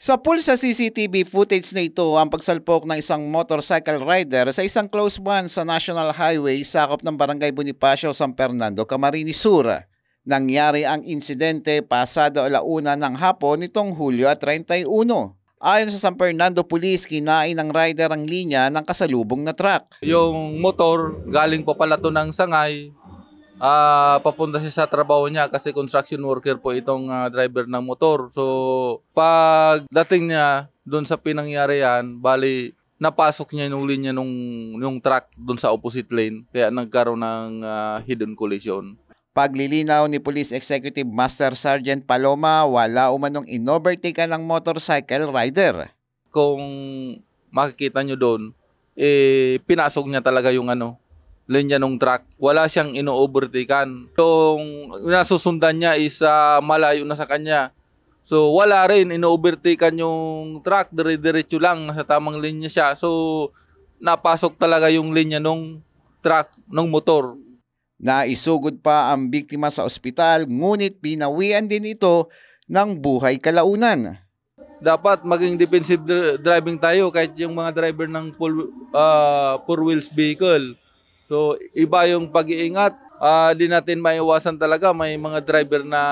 Sa pool sa CCTV footage na ito ang pagsalpok ng isang motorcycle rider sa isang close one sa National Highway sakop ng Barangay Bonifacio, San Fernando, Camarines Sur. Nangyari ang insidente pasado 1:00 ng hapon nitong Hulyo 31. Ayon sa San Fernando Police, kinain ng rider ang linya ng kasalubong na truck. Yung motor, galing pa pala to ng Sangay, papunta siya sa trabaho niya kasi construction worker po itong driver ng motor. So, pag dating niya doon sa pinangyarihan, bali napasok niya yung linya nung truck doon sa opposite lane, kaya nagkaroon ng hidden collision. Paglilinaw ni Police Executive Master Sergeant Paloma, wala umanong inovertaken ng motorcycle rider. Kung makikita nyo doon, pinasok niya talaga yung linya ng truck. Wala siyang ino-overtaken. Yung nasusundan niya is malayo na sa kanya. So wala rin ino-overtaken yung truck, dire-diretso lang, nasa tamang linya siya. So napasok talaga yung linya ng truck, ng motor. Naisugod pa ang biktima sa ospital, ngunit pinawian din ito ng buhay kalaunan. Dapat maging defensive driving tayo kahit yung mga driver ng four wheels vehicle. So iba yung pag-iingat, di natin maiwasan talaga may mga driver na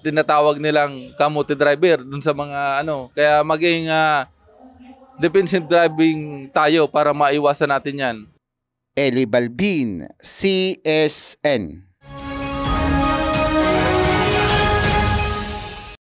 tinatawag nilang kamote driver dun sa mga kaya maging defensive driving tayo para maiwasan natin yan. Eli Balbin, CSN.